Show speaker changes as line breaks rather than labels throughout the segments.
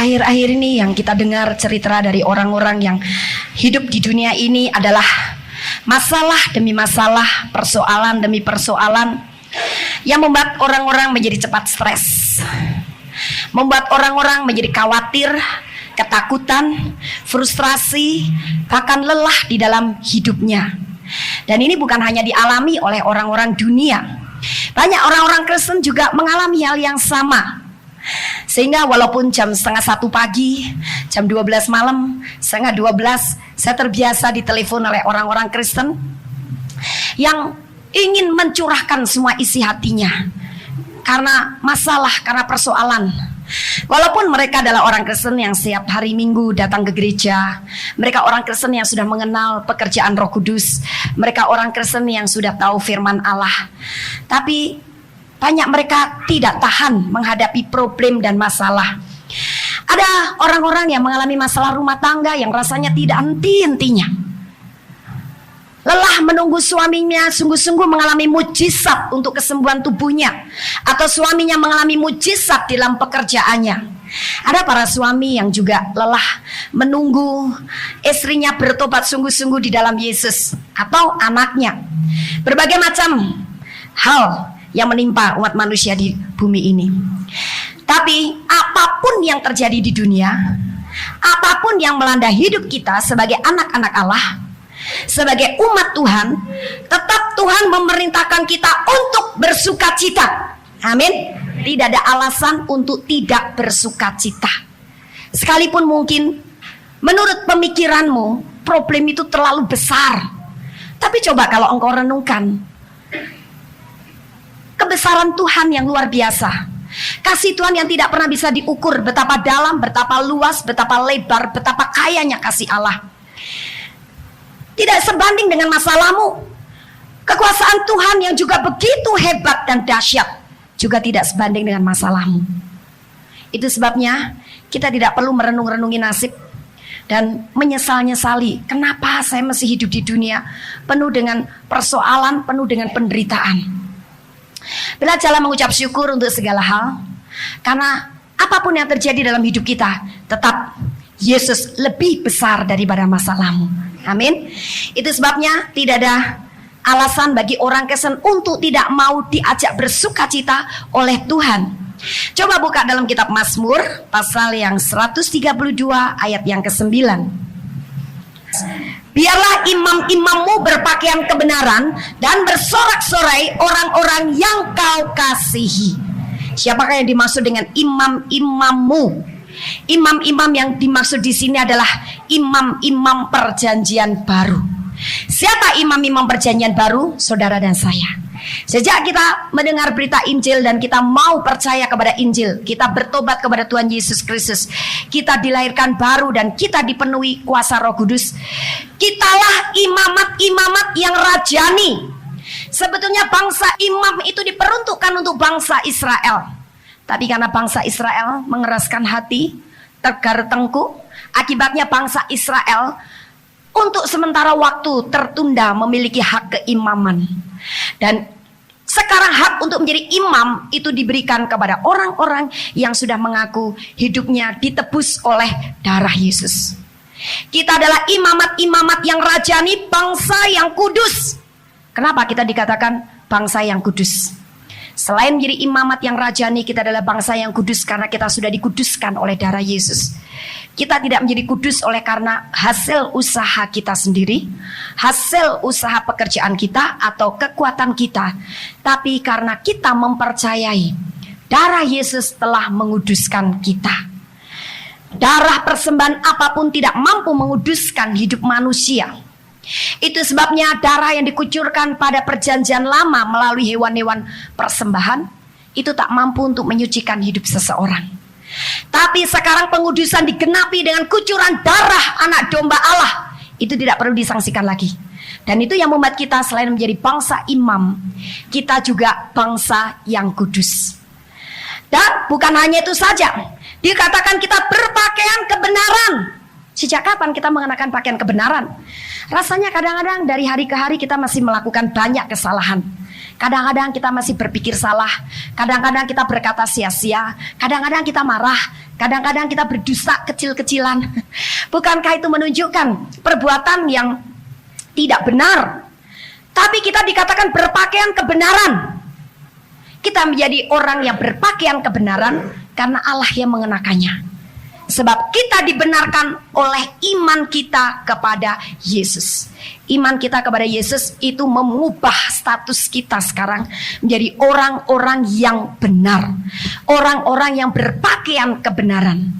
akhir-akhir ini yang kita dengar cerita dari orang-orang yang hidup di dunia ini adalah masalah demi masalah, persoalan demi persoalan yang membuat orang-orang menjadi cepat stres, membuat orang-orang menjadi khawatir, ketakutan, frustrasi, bahkan lelah di dalam hidupnya. Dan ini bukan hanya dialami oleh orang-orang dunia. Banyak orang-orang Kristen juga mengalami hal yang sama. Sehingga walaupun jam 11:30 pagi, jam 12 malam, 11:30, saya terbiasa ditelepon oleh orang-orang Kristen yang ingin mencurahkan semua isi hatinya karena masalah, karena persoalan. Walaupun mereka adalah orang Kristen yang setiap hari Minggu datang ke gereja, mereka orang Kristen yang sudah mengenal pekerjaan Roh Kudus, mereka orang Kristen yang sudah tahu firman Allah, tapi banyak mereka tidak tahan menghadapi problem dan masalah. Ada orang-orang yang mengalami masalah rumah tangga yang rasanya tidak henti-hentinya. Lelah menunggu suaminya sungguh-sungguh mengalami mujizat untuk kesembuhan tubuhnya, atau suaminya mengalami mujizat dalam pekerjaannya. Ada para suami yang juga lelah menunggu istrinya bertobat sungguh-sungguh di dalam Yesus, atau anaknya. Berbagai macam hal yang menimpa umat manusia di bumi ini. Tapi apapun yang terjadi di dunia, apapun yang melanda hidup kita sebagai anak-anak Allah, sebagai umat Tuhan, tetap Tuhan memerintahkan kita untuk bersukacita. Amin. Tidak ada alasan untuk tidak bersukacita. Sekalipun mungkin menurut pemikiranmu problem itu terlalu besar, tapi coba kalau engkau renungkan kebesaran Tuhan yang luar biasa, kasih Tuhan yang tidak pernah bisa diukur, betapa dalam, betapa luas, betapa lebar, betapa kayanya kasih Allah. Tidak sebanding dengan masalahmu. Kekuasaan Tuhan yang juga begitu hebat dan dahsyat juga tidak sebanding dengan masalahmu. Itu sebabnya kita tidak perlu merenung-renungi nasib dan menyesal-nyesali, kenapa saya masih hidup di dunia penuh dengan persoalan, penuh dengan penderitaan. Belajarlah mengucap syukur untuk segala hal, karena apapun yang terjadi dalam hidup kita, tetap Yesus lebih besar daripada masalahmu. Amin. Itu sebabnya tidak ada alasan bagi orang Kristen untuk tidak mau diajak bersukacita oleh Tuhan. Coba buka dalam kitab Mazmur pasal yang 132 ayat yang ke-9. Biarlah imam-imammu berpakaian kebenaran dan bersorak-sorai orang-orang yang kau kasihi. Siapakah yang dimaksud dengan imam-imammu? Imam-imam yang dimaksud di sini adalah imam-imam perjanjian baru. Siapa imam-imam perjanjian baru? Saudara dan saya. Sejak kita mendengar berita Injil dan kita mau percaya kepada Injil, kita bertobat kepada Tuhan Yesus Kristus, kita dilahirkan baru dan kita dipenuhi kuasa Roh Kudus. Kitalah imamat-imamat yang rajani. Sebetulnya bangsa imam itu diperuntukkan untuk bangsa Israel, tapi karena bangsa Israel mengeraskan hati, tegar tengkuk, akibatnya bangsa Israel untuk sementara waktu tertunda memiliki hak keimaman. Dan sekarang hak untuk menjadi imam itu diberikan kepada orang-orang yang sudah mengaku hidupnya ditebus oleh darah Yesus. Kita adalah imamat-imamat yang rajani, bangsa yang kudus. Kenapa kita dikatakan bangsa yang kudus? Selain menjadi imamat yang rajani, kita adalah bangsa yang kudus karena kita sudah dikuduskan oleh darah Yesus. Kita tidak menjadi kudus oleh karena hasil usaha kita sendiri, hasil usaha pekerjaan kita atau kekuatan kita, tapi karena kita mempercayai darah Yesus telah menguduskan kita. Darah persembahan apapun tidak mampu menguduskan hidup manusia. Itu sebabnya darah yang dikucurkan pada perjanjian lama melalui hewan-hewan persembahan itu tak mampu untuk menyucikan hidup seseorang. Tapi sekarang pengudusan digenapi dengan kucuran darah anak domba Allah. Itu tidak perlu disangsikan lagi. Dan itu yang membuat kita selain menjadi bangsa imam, kita juga bangsa yang kudus. Dan bukan hanya itu saja, dikatakan kita berpakaian kebenaran. Sejak kapan kita mengenakan pakaian kebenaran? Rasanya kadang-kadang dari hari ke hari kita masih melakukan banyak kesalahan. Kadang-kadang kita masih berpikir salah, kadang-kadang kita berkata sia-sia, kadang-kadang kita marah, Kadang-kadang kita berdosa kecil-kecilan. Bukankah itu menunjukkan perbuatan yang tidak benar? Tapi kita dikatakan berpakaian kebenaran. Kita menjadi orang yang berpakaian kebenaran karena Allah yang mengenakannya. Sebab kita dibenarkan oleh iman kita kepada Yesus. Iman kita kepada Yesus itu mengubah status kita sekarang menjadi orang-orang yang benar, orang-orang yang berpakaian kebenaran.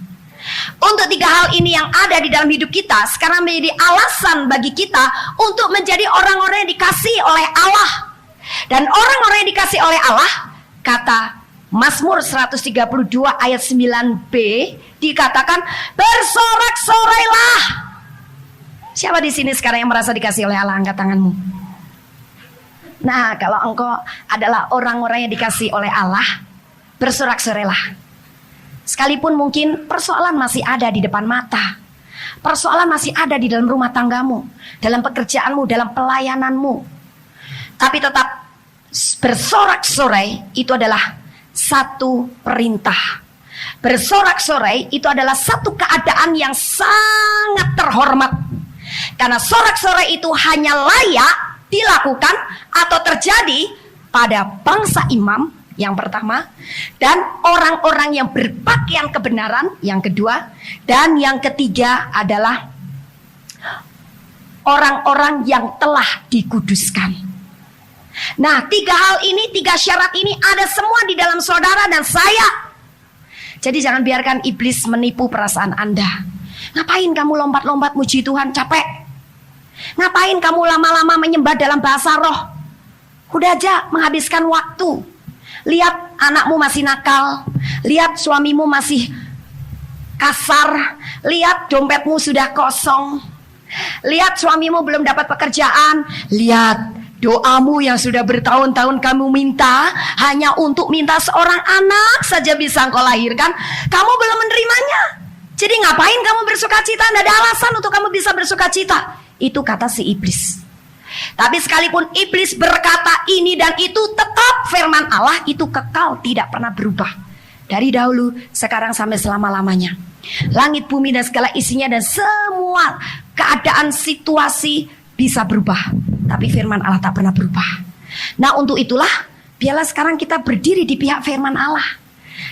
Untuk 3 hal ini yang ada di dalam hidup kita sekarang menjadi alasan bagi kita untuk menjadi orang-orang yang dikasihi oleh Allah. Dan orang-orang yang dikasihi oleh Allah, kata Mazmur 132 ayat 9b dikatakan, bersorak-sorailah. Siapa di sini sekarang yang merasa dikasihi oleh Allah? Angkat tanganmu. Nah, kalau engkau adalah orang-orang yang dikasihi oleh Allah, bersorak-sorailah. Sekalipun mungkin persoalan masih ada di depan mata, persoalan masih ada di dalam rumah tanggamu, dalam pekerjaanmu, dalam pelayananmu, tapi tetap bersorak-sorai itu adalah satu perintah. Bersorak-sorai itu adalah satu keadaan yang sangat terhormat. Karena sorak-sorai itu hanya layak dilakukan atau terjadi pada bangsa imam yang pertama, dan orang-orang yang berpakaian kebenaran yang kedua, dan yang ketiga adalah orang-orang yang telah dikuduskan. Nah, 3 hal ini, 3 syarat ini ada semua di dalam saudara dan saya. Jadi jangan biarkan iblis menipu perasaan Anda. Ngapain kamu lompat-lompat muji Tuhan, capek? Ngapain kamu lama-lama menyembah dalam bahasa roh? Udah aja menghabiskan waktu. Lihat anakmu masih nakal, lihat suamimu masih kasar, lihat dompetmu sudah kosong, lihat suamimu belum dapat pekerjaan, lihat doamu yang sudah bertahun-tahun kamu minta hanya untuk minta seorang anak saja bisa engkau lahirkan, kamu belum menerimanya. Jadi ngapain kamu bersukacita? Tidak ada alasan untuk kamu bisa bersukacita. Itu kata si iblis. Tapi sekalipun iblis berkata ini dan itu, tetap firman Allah itu kekal, tidak pernah berubah. Dari dahulu, sekarang sampai selama-lamanya. Langit, bumi dan segala isinya dan semua keadaan situasi bisa berubah, tapi firman Allah tak pernah berubah. Nah, untuk itulah biarlah sekarang kita berdiri di pihak firman Allah.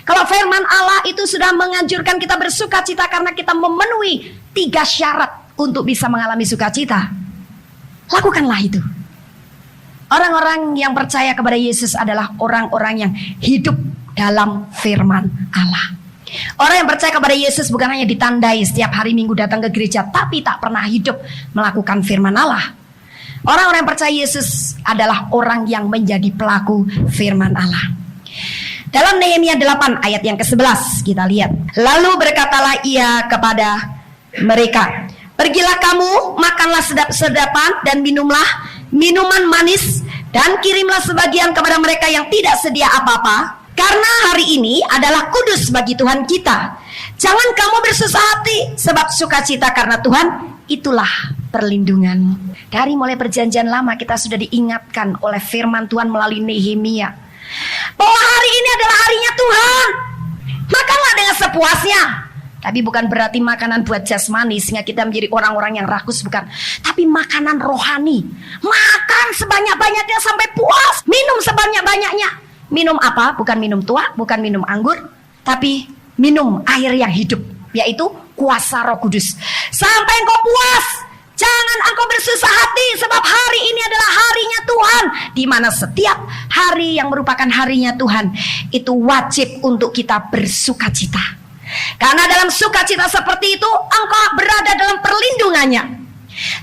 Kalau firman Allah itu sudah menganjurkan kita bersukacita karena kita memenuhi 3 syarat untuk bisa mengalami sukacita, lakukanlah itu. Orang-orang yang percaya kepada Yesus adalah orang-orang yang hidup dalam firman Allah. Orang yang percaya kepada Yesus bukan hanya ditandai setiap hari Minggu datang ke gereja, tapi tak pernah hidup melakukan firman Allah. Orang-orang yang percaya Yesus adalah orang yang menjadi pelaku firman Allah. Dalam Nehemia 8 ayat yang ke-11 kita lihat. Lalu berkatalah ia kepada mereka, pergilah kamu, makanlah sedap-sedapan dan minumlah minuman manis, dan kirimlah sebagian kepada mereka yang tidak sedia apa-apa. Karena hari ini adalah kudus bagi Tuhan kita. Jangan kamu bersusah hati, sebab sukacita karena Tuhan itulah perlindungan. Dari mulai perjanjian lama kita sudah diingatkan oleh firman Tuhan melalui Nehemia bahwa hari ini adalah harinya Tuhan. Makanlah dengan sepuasnya. Tapi bukan berarti makanan buat jasmani sehingga kita menjadi orang-orang yang rakus, bukan. Tapi makanan rohani. Makan sebanyak-banyaknya sampai puas. Minum sebanyak-banyaknya. Minum apa? Bukan minum tua, bukan minum anggur, tapi minum air yang hidup, yaitu kuasa Roh Kudus. Sampai engkau puas. Jangan engkau bersusah hati, sebab hari ini adalah harinya Tuhan, di mana setiap hari yang merupakan harinya Tuhan itu wajib untuk kita bersukacita. Karena dalam sukacita seperti itu engkau berada dalam perlindungannya.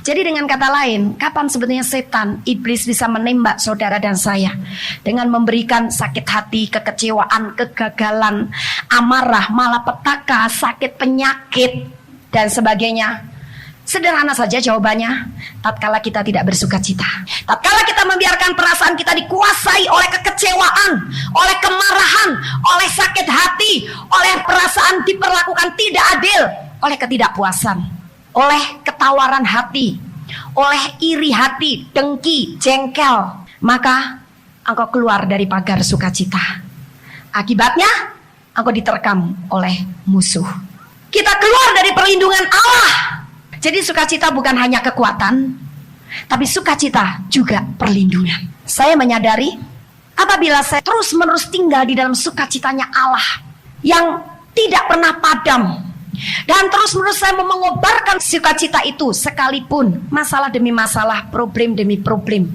Jadi dengan kata lain, kapan sebetulnya setan, iblis bisa menembak saudara dan saya dengan memberikan sakit hati, kekecewaan, kegagalan, amarah, malapetaka, sakit penyakit dan sebagainya? Sederhana saja jawabannya, tatkala kita tidak bersukacita. Tatkala kita membiarkan perasaan kita dikuasai oleh kekecewaan, oleh kemarahan, oleh sakit hati, oleh perasaan diperlakukan tidak adil, oleh ketidakpuasan, oleh ketawaran hati, oleh iri hati, dengki, jengkel, maka engkau keluar dari pagar sukacita. Akibatnya engkau diterkam oleh musuh. Kita keluar dari perlindungan Allah. Jadi sukacita bukan hanya kekuatan, tapi sukacita juga perlindungan. Saya menyadari apabila saya terus-menerus tinggal di dalam sukacitanya Allah yang tidak pernah padam, dan terus-menerus saya mau mengobarkan sukacita itu, sekalipun masalah demi masalah, problem demi problem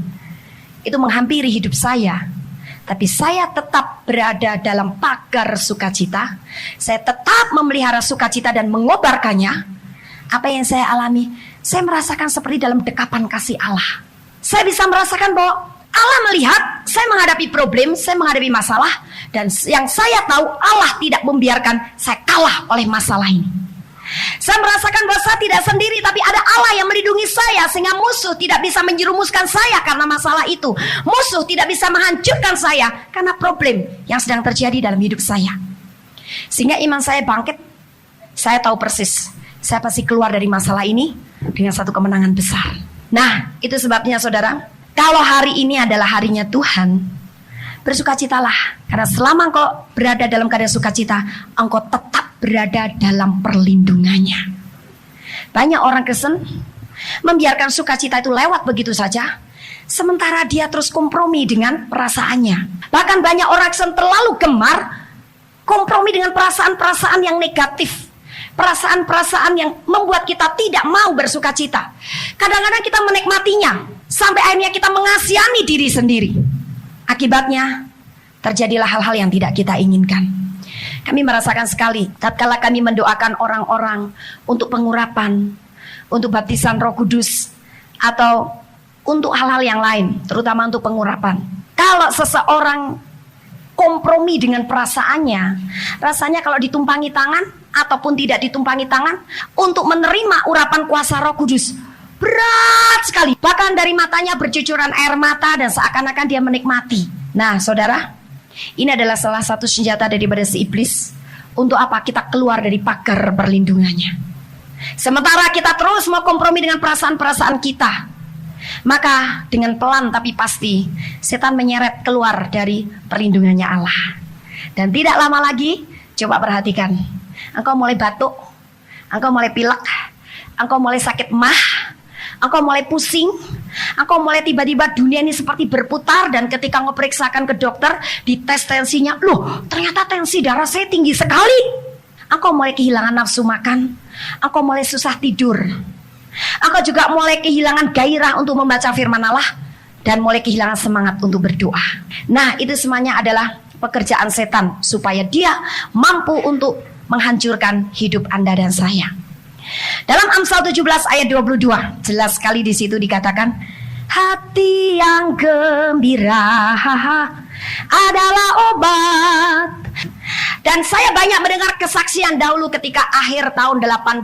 itu menghampiri hidup saya, tapi saya tetap berada dalam pagar sukacita. Saya tetap memelihara sukacita dan mengobarkannya. Apa yang saya alami, saya merasakan seperti dalam dekapan kasih Allah. Saya bisa merasakan bahwa Allah melihat saya menghadapi problem, saya menghadapi masalah, dan yang saya tahu Allah tidak membiarkan saya kalah oleh masalah ini. Saya merasakan bahwa saya tidak sendiri, tapi ada Allah yang melindungi saya, sehingga musuh tidak bisa menjerumuskan saya karena masalah itu. Musuh tidak bisa menghancurkan saya karena problem yang sedang terjadi dalam hidup saya. Sehingga iman saya bangkit. Saya tahu persis, saya pasti keluar dari masalah ini dengan satu kemenangan besar. Nah, itu sebabnya saudara, kalau hari ini adalah harinya Tuhan, bersukacitalah. Karena selama engkau berada dalam keadaan sukacita, engkau tetap berada dalam perlindungannya. Banyak orang Kristen membiarkan sukacita itu lewat begitu saja, sementara dia terus kompromi dengan perasaannya. Bahkan banyak orang Kristen terlalu gemar kompromi dengan perasaan-perasaan yang negatif, perasaan-perasaan yang membuat kita tidak mau bersukacita. Kadang-kadang kita menikmatinya sampai akhirnya kita mengasihani diri sendiri. Akibatnya terjadilah hal-hal yang tidak kita inginkan. Kami merasakan sekali tatkala kami mendoakan orang-orang untuk pengurapan, untuk baptisan Roh Kudus, atau untuk hal-hal yang lain, terutama untuk pengurapan. Kalau seseorang kompromi dengan perasaannya, rasanya kalau ditumpangi tangan ataupun tidak ditumpangi tangan untuk menerima urapan kuasa Roh Kudus, berat sekali. Bahkan dari matanya bercucuran air mata dan seakan-akan dia menikmati. Nah saudara, ini adalah salah satu senjata daripada si iblis. Untuk apa? Kita keluar dari pagar perlindungannya. Sementara kita terus mau kompromi dengan perasaan-perasaan kita, maka dengan pelan tapi pasti setan menyeret keluar dari perlindungannya Allah. Dan tidak lama lagi, coba perhatikan, engkau mulai batuk, engkau mulai pilek, engkau mulai sakit mah, engkau mulai pusing, engkau mulai tiba-tiba dunia ini seperti berputar. Dan ketika engkau periksakan ke dokter, dites tensinya, loh ternyata tensi darah saya tinggi sekali. Engkau mulai kehilangan nafsu makan, engkau mulai susah tidur, engkau juga mulai kehilangan gairah untuk membaca firman Allah, dan mulai kehilangan semangat untuk berdoa. Nah itu semuanya adalah pekerjaan setan supaya dia mampu untuk menghancurkan hidup Anda dan saya. Dalam Amsal 17 ayat 22 jelas sekali di situ dikatakan, hati yang gembira adalah obat. Dan saya banyak mendengar kesaksian dahulu ketika akhir tahun 85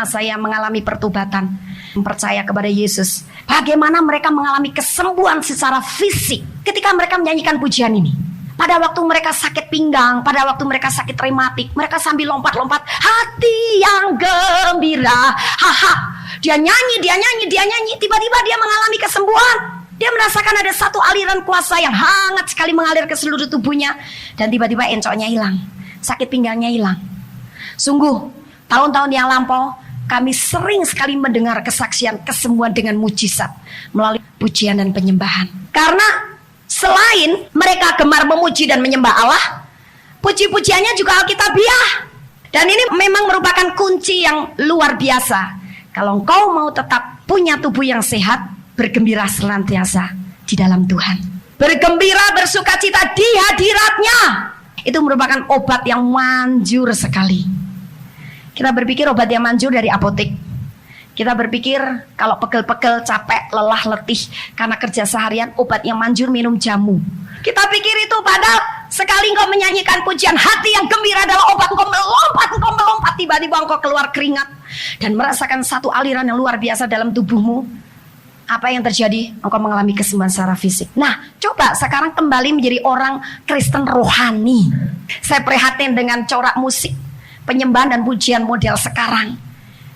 saya mengalami pertobatan, percaya kepada Yesus. Bagaimana mereka mengalami kesembuhan secara fisik ketika mereka menyanyikan pujian ini. Pada waktu mereka sakit pinggang, pada waktu mereka sakit rematik, mereka sambil lompat-lompat, hati yang gembira, haha. Dia nyanyi, tiba-tiba dia mengalami kesembuhan. Dia merasakan ada satu aliran kuasa yang hangat sekali mengalir ke seluruh tubuhnya. Dan tiba-tiba encoknya hilang, sakit pinggangnya hilang. Sungguh, tahun-tahun yang lampau, kami sering sekali mendengar kesaksian kesembuhan dengan mujizat melalui pujian dan penyembahan. Karena selain mereka gemar memuji dan menyembah Allah, puji-pujiannya juga alkitabiah. Dan ini memang merupakan kunci yang luar biasa. Kalau engkau mau tetap punya tubuh yang sehat, bergembira senantiasa di dalam Tuhan. Bergembira, bersukacita di hadiratnya. Itu merupakan obat yang manjur sekali. Kita berpikir obat yang manjur dari apotek. Kita berpikir kalau pegel-pegel, capek, lelah, letih karena kerja seharian, obat yang manjur minum jamu. Kita pikir itu, padahal sekali engkau menyanyikan pujian, hati yang gembira adalah obat. Engkau melompat, tiba-tiba engkau keluar keringat dan merasakan satu aliran yang luar biasa dalam tubuhmu. Apa yang terjadi? Engkau mengalami kesembuhan secara fisik. Nah, coba sekarang kembali menjadi orang Kristen rohani. Saya prihatin dengan corak musik, penyembahan dan pujian model sekarang,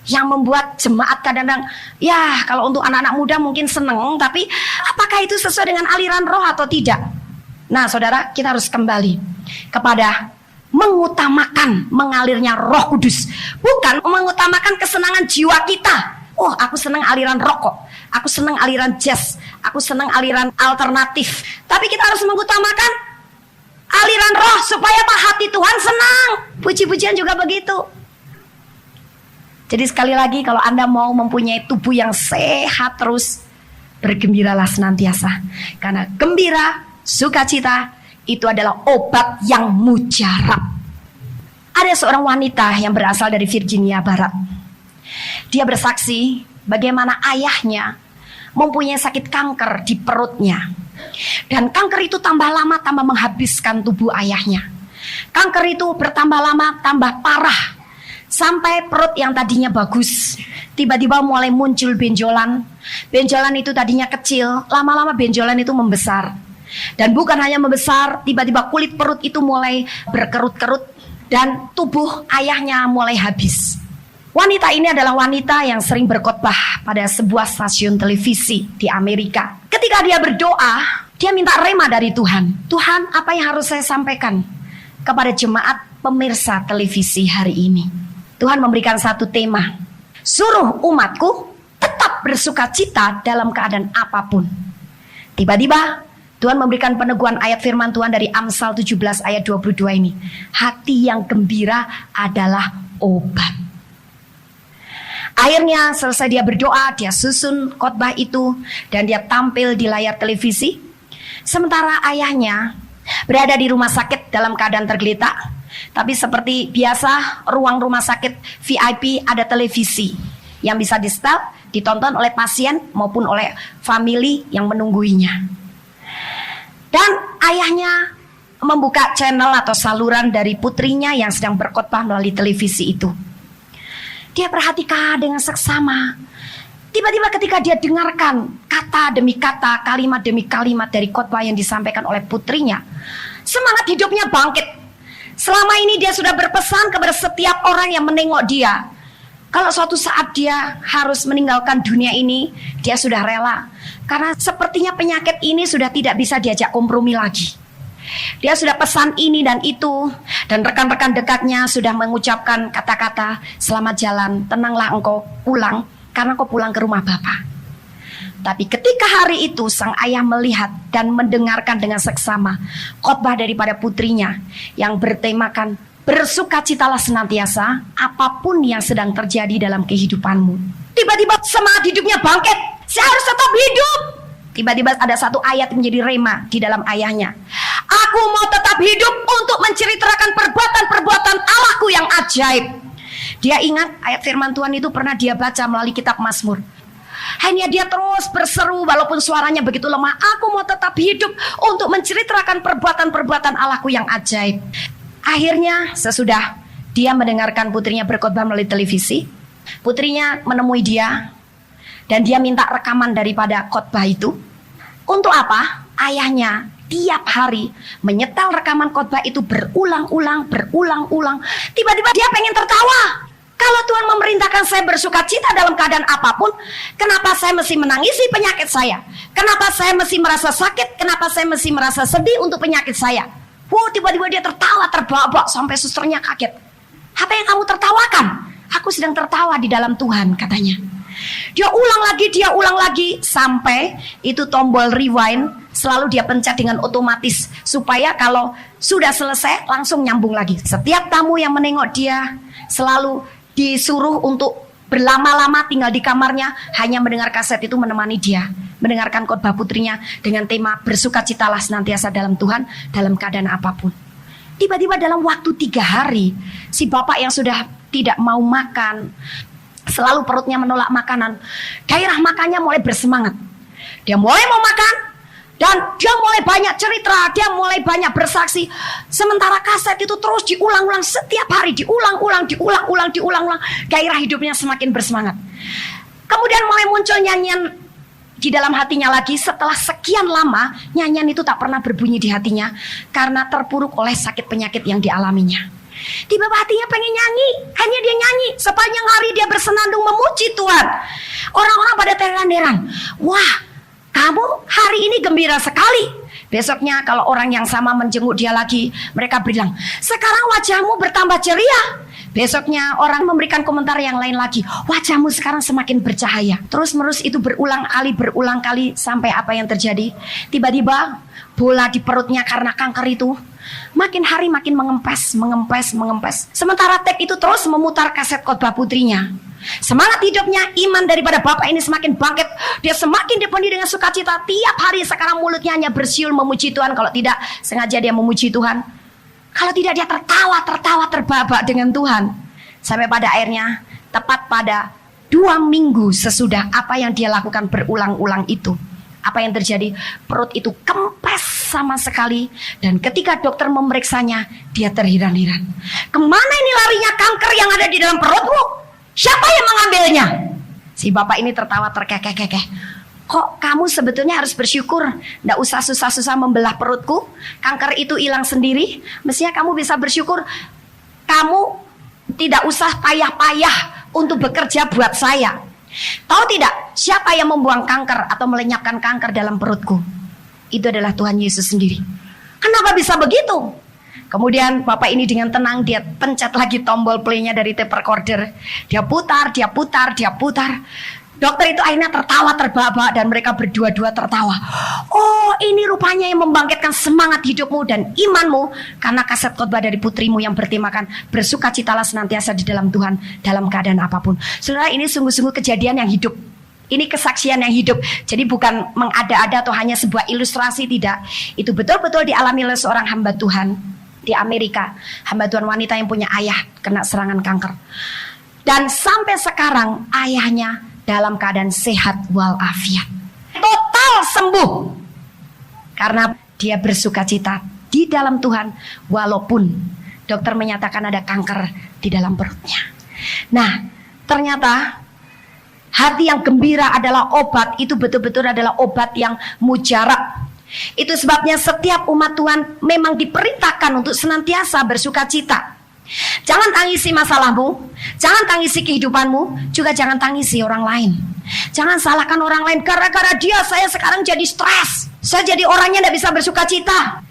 yang membuat jemaat kadang-kadang, ya kalau untuk anak-anak muda mungkin seneng, tapi apakah itu sesuai dengan aliran roh atau tidak? Nah saudara, kita harus kembali kepada mengutamakan mengalirnya Roh Kudus, bukan mengutamakan kesenangan jiwa kita. Oh, aku senang aliran rokok, aku senang aliran jazz, aku senang aliran alternatif. Tapi kita harus mengutamakan aliran roh supaya hati Tuhan senang. Puji-pujian juga begitu. Jadi sekali lagi, kalau Anda mau mempunyai tubuh yang sehat terus, bergembiralah senantiasa. Karena gembira, sukacita itu adalah obat yang mujarab. Ada seorang wanita yang berasal dari Virginia Barat. Dia bersaksi bagaimana ayahnya mempunyai sakit kanker di perutnya. Dan kanker itu tambah lama tambah menghabiskan tubuh ayahnya. Kanker itu bertambah lama tambah parah, sampai perut yang tadinya bagus tiba-tiba mulai muncul benjolan. Benjolan itu tadinya kecil, lama-lama benjolan itu membesar. Dan bukan hanya membesar, tiba-tiba kulit perut itu mulai berkerut-kerut dan tubuh ayahnya mulai habis. Wanita ini adalah wanita yang sering berkhotbah pada sebuah stasiun televisi di Amerika. Ketika dia berdoa, dia minta rema dari Tuhan. Tuhan, apa yang harus saya sampaikan kepada jemaat pemirsa televisi hari ini? Tuhan memberikan satu tema. Suruh umatku tetap bersukacita dalam keadaan apapun. Tiba-tiba Tuhan memberikan peneguhan ayat firman Tuhan dari Amsal 17 ayat 22 ini. Hati yang gembira adalah obat. Akhirnya selesai dia berdoa, dia susun khotbah itu dan dia tampil di layar televisi. Sementara ayahnya berada di rumah sakit dalam keadaan tergeletak. Tapi seperti biasa, ruang rumah sakit VIP ada televisi yang bisa di-setel, ditonton oleh pasien maupun oleh famili yang menungguinya. Dan ayahnya membuka channel atau saluran dari putrinya yang sedang berkhotbah melalui televisi itu. Dia perhatikan dengan seksama. Tiba-tiba ketika dia dengarkan kata demi kata, kalimat demi kalimat dari khotbah yang disampaikan oleh putrinya, semangat hidupnya bangkit. Selama ini dia sudah berpesan kepada setiap orang yang menengok dia, kalau suatu saat dia harus meninggalkan dunia ini, dia sudah rela. Karena sepertinya penyakit ini sudah tidak bisa diajak kompromi lagi. Dia sudah pesan ini dan itu, dan rekan-rekan dekatnya sudah mengucapkan kata-kata, selamat jalan, tenanglah engkau pulang, karena kau pulang ke rumah Bapa. Tapi ketika hari itu sang ayah melihat dan mendengarkan dengan seksama khotbah daripada putrinya yang bertemakan bersukacitalah senantiasa apapun yang sedang terjadi dalam kehidupanmu. Tiba-tiba semangat hidupnya bangkit. Saya harus tetap hidup. Tiba-tiba ada satu ayat menjadi rema di dalam ayahnya. Aku mau tetap hidup untuk menceritakan perbuatan-perbuatan Allahku yang ajaib. Dia ingat ayat firman Tuhan itu pernah dia baca melalui kitab Mazmur. Hanya dia terus berseru walaupun suaranya begitu lemah. Aku mau tetap hidup untuk menceritakan perbuatan-perbuatan Allahku yang ajaib. Akhirnya sesudah dia mendengarkan putrinya berkhotbah melalui televisi, putrinya menemui dia dan dia minta rekaman daripada khotbah itu. Untuk apa? Ayahnya tiap hari menyetel rekaman khotbah itu berulang-ulang. Tiba-tiba dia pengen tertawa. Kalau Tuhan memerintahkan saya bersukacita dalam keadaan apapun, kenapa saya mesti menangisi penyakit saya? Kenapa saya mesti merasa sakit? Kenapa saya mesti merasa sedih untuk penyakit saya? Wow, tiba-tiba dia tertawa terbabak sampai susternya kaget. Apa yang kamu tertawakan? Aku sedang tertawa di dalam Tuhan, katanya. Dia ulang lagi sampai itu tombol rewind selalu dia pencet dengan otomatis supaya kalau sudah selesai langsung nyambung lagi. Setiap tamu yang menengok dia selalu disuruh untuk berlama-lama tinggal di kamarnya hanya mendengar kaset itu menemani dia, mendengarkan khotbah putrinya dengan tema bersukacitalah senantiasa dalam Tuhan dalam keadaan apapun. Tiba-tiba dalam waktu 3 hari si bapak yang sudah tidak mau makan, selalu perutnya menolak makanan, gairah makannya mulai bersemangat. Dia mulai mau makan dan dia mulai banyak cerita, dia mulai banyak bersaksi. Sementara kaset itu terus diulang-ulang setiap hari, diulang-ulang. Gairah hidupnya semakin bersemangat. Kemudian mulai muncul nyanyian di dalam hatinya lagi. Setelah sekian lama, nyanyian itu tak pernah berbunyi di hatinya karena terpuruk oleh sakit penyakit yang dialaminya. Tiba-tiba hatinya pengen nyanyi, hanya dia nyanyi. Sepanjang hari dia bersenandung memuji Tuhan. Orang-orang pada terheran-heran. Wah, kamu hari ini gembira sekali. Besoknya kalau orang yang sama menjenguk dia lagi, mereka bilang, sekarang wajahmu bertambah ceria. Besoknya orang memberikan komentar yang lain lagi, wajahmu sekarang semakin bercahaya. Terus menerus itu berulang kali sampai apa yang terjadi? Tiba-tiba bola di perutnya karena kanker itu makin hari makin mengempes. Sementara Tek itu terus memutar kaset khotbah putrinya. Semangat hidupnya, iman daripada bapak ini semakin bangkit. Dia semakin dipenuhi dengan sukacita. Tiap hari sekarang mulutnya hanya bersiul memuji Tuhan. Kalau tidak sengaja dia memuji Tuhan. Kalau tidak dia tertawa terbahak dengan Tuhan. Sampai pada akhirnya tepat pada 2 minggu sesudah apa yang dia lakukan berulang-ulang itu, apa yang terjadi? Perut itu kempes sama sekali. Dan ketika dokter memeriksanya, dia terheran-heran. Kemana ini larinya kanker yang ada di dalam perutmu? Siapa yang mengambilnya? Si bapak ini tertawa terkekeh-kekeh. Kok kamu sebetulnya harus bersyukur? Nggak usah susah-susah membelah perutku. Kanker itu hilang sendiri. Mestinya kamu bisa bersyukur. Kamu tidak usah payah-payah untuk bekerja buat saya. Tahu tidak siapa yang membuang kanker atau melenyapkan kanker dalam perutku? Itu adalah Tuhan Yesus sendiri. Kenapa bisa begitu? Kemudian bapak ini dengan tenang dia pencet lagi tombol play-nya dari tape recorder. Dia putar. Dokter itu akhirnya tertawa terbahak-bahak dan mereka berdua-dua tertawa. Oh, ini rupanya yang membangkitkan semangat hidupmu dan imanmu karena kaset khotbah dari putrimu yang bertemakan bersukacitalah senantiasa di dalam Tuhan dalam keadaan apapun. Saudara, ini sungguh-sungguh kejadian yang hidup. Ini kesaksian yang hidup. Jadi bukan mengada-ada atau hanya sebuah ilustrasi, tidak. Itu betul-betul dialami oleh seorang hamba Tuhan di Amerika. Hamba Tuhan wanita yang punya ayah kena serangan kanker. Dan sampai sekarang ayahnya dalam keadaan sehat walafiat. Total sembuh. Karena dia bersukacita di dalam Tuhan walaupun dokter menyatakan ada kanker di dalam perutnya. Nah, ternyata hati yang gembira adalah obat. Itu betul-betul adalah obat yang mujarab. Itu sebabnya setiap umat Tuhan memang diperintahkan untuk senantiasa bersukacita. Jangan tangisi masalahmu, jangan tangisi kehidupanmu, juga jangan tangisi orang lain. Jangan salahkan orang lain, gara-gara dia saya sekarang jadi stres, saya jadi orangnya tidak bisa bersukacita.